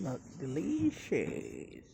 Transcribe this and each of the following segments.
Look delicious.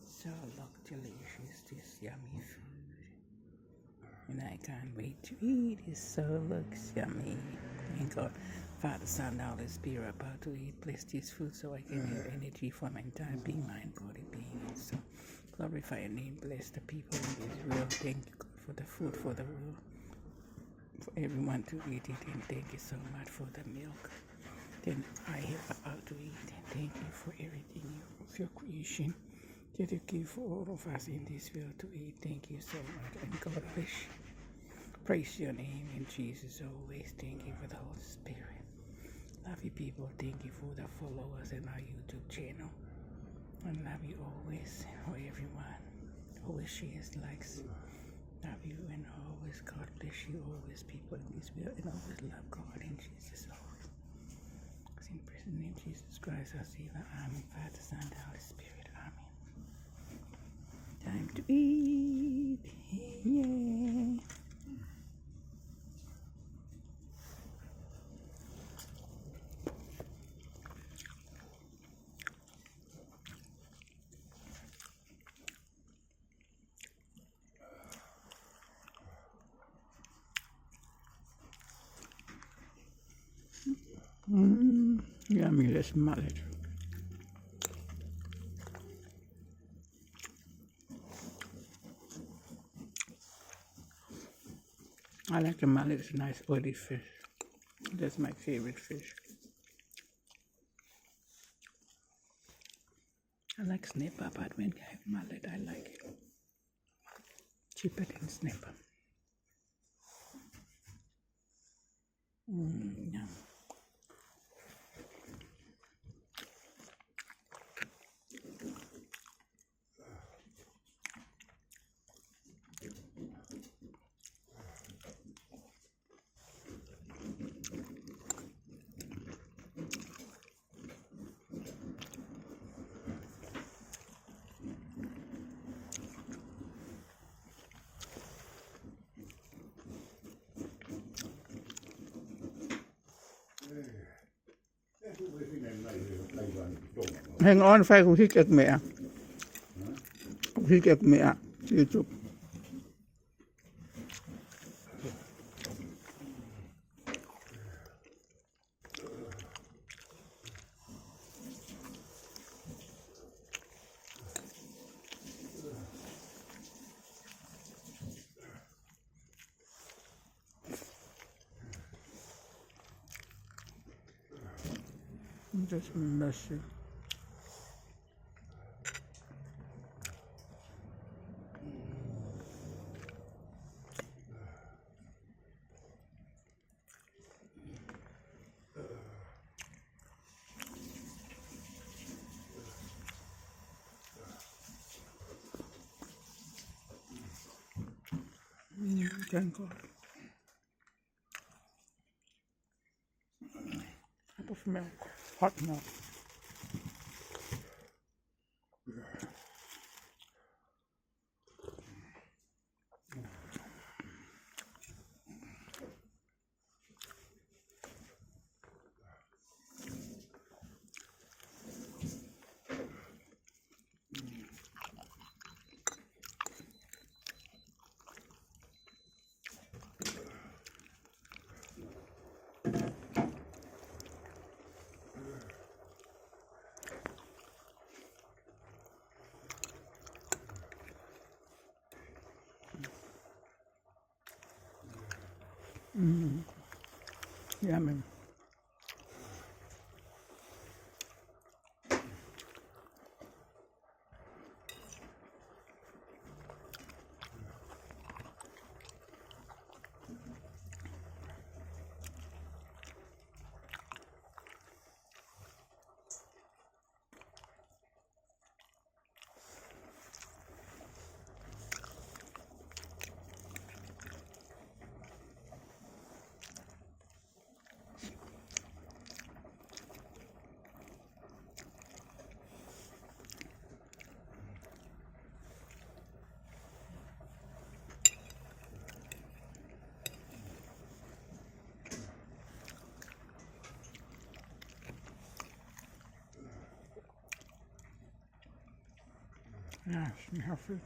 So look delicious, this yummy food. And I can't wait to eat. It so looks yummy. Thank God. Father, Son, and Holy Spirit about to eat. Bless this food so I can have energy for my entire being, mind, body, being. And so glorify your name. Bless the people in Israel. Thank you, God, for the food for the world. For everyone to eat it. And thank you so much for the milk. Then I am about to eat. And thank you for everything of your creation that you give for all of us in this world to eat. Thank you so much. And God bless you. Praise your name in Jesus always. Thank you for the Holy Spirit. Love you people. Thank you for the followers in our YouTube channel. I love you always. For everyone always shares, likes. Love you and always. God bless you always, people in this world, and always love God in Jesus always. In the name of Jesus Christ, our Savior. Amen. Father, Son, and Holy Spirit. Amen. Time to eat. Yeah. Yummy, let's smell it. I like the mallet. It's a nice oily fish. That's my favorite fish. I like snapper, but when I have mallet, I like it cheaper than snapper. Yum. Hang on, phải cũng thích kẹt mẹ. Cũng thích kẹt mẹ. YouTube. Just messy. Thank God. Cup of milk, hot milk. Yummy. Ja, ist healthy.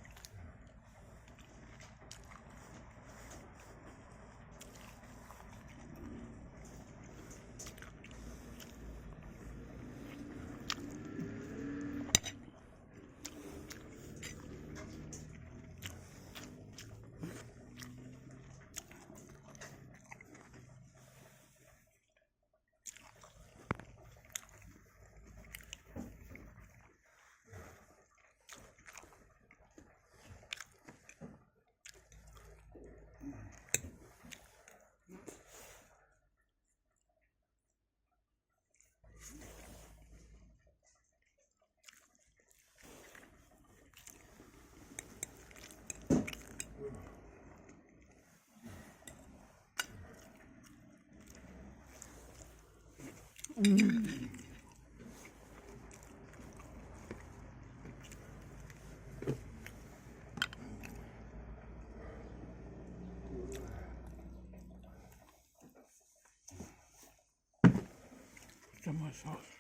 Some more sauce.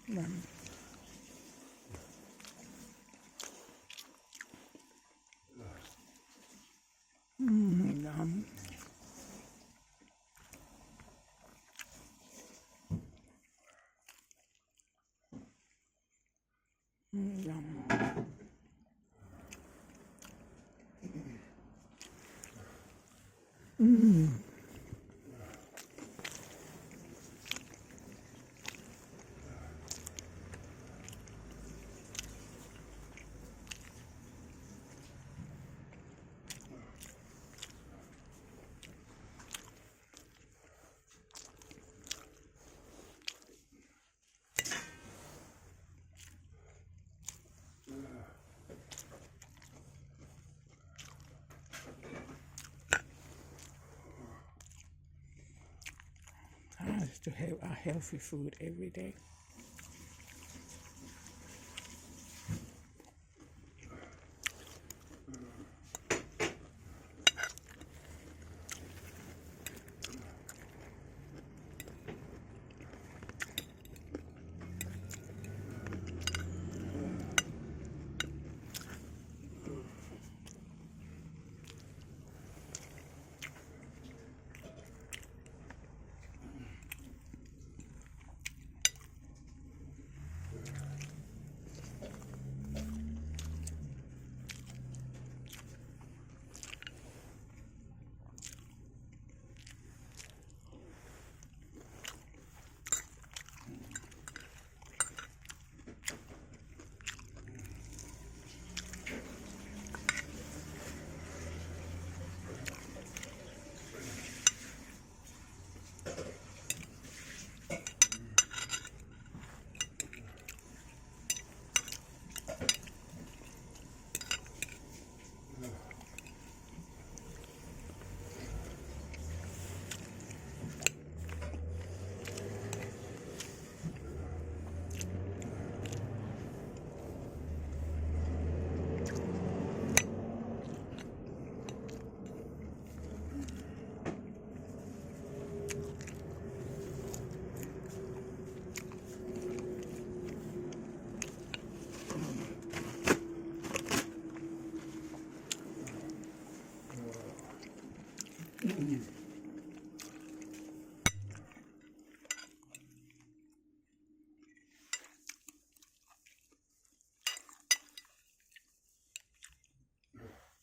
Yum. Yum. Yum. Is to have a healthy food every day.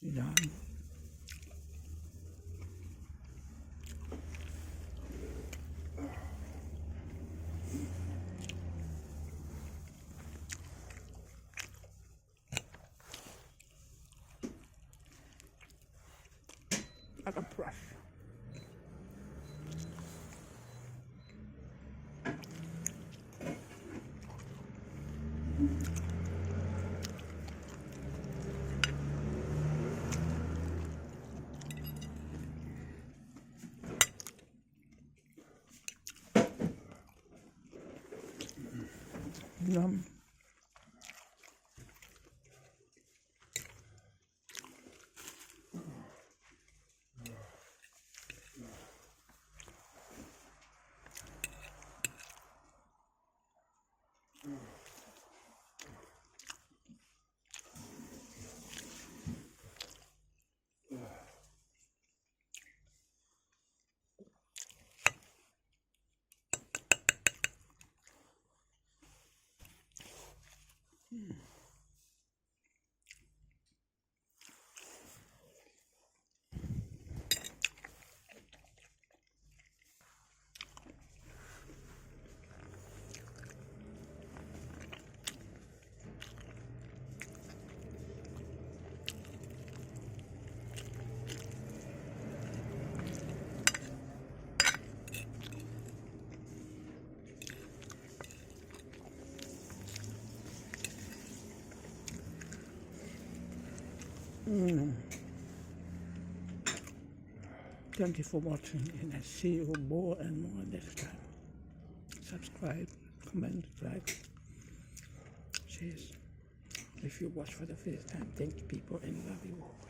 Yum. Like a brush. Yum. Thank you for watching, and I see you more and more next time. Subscribe, comment, like, cheers. If you watch for the first time, thank you people and love you all.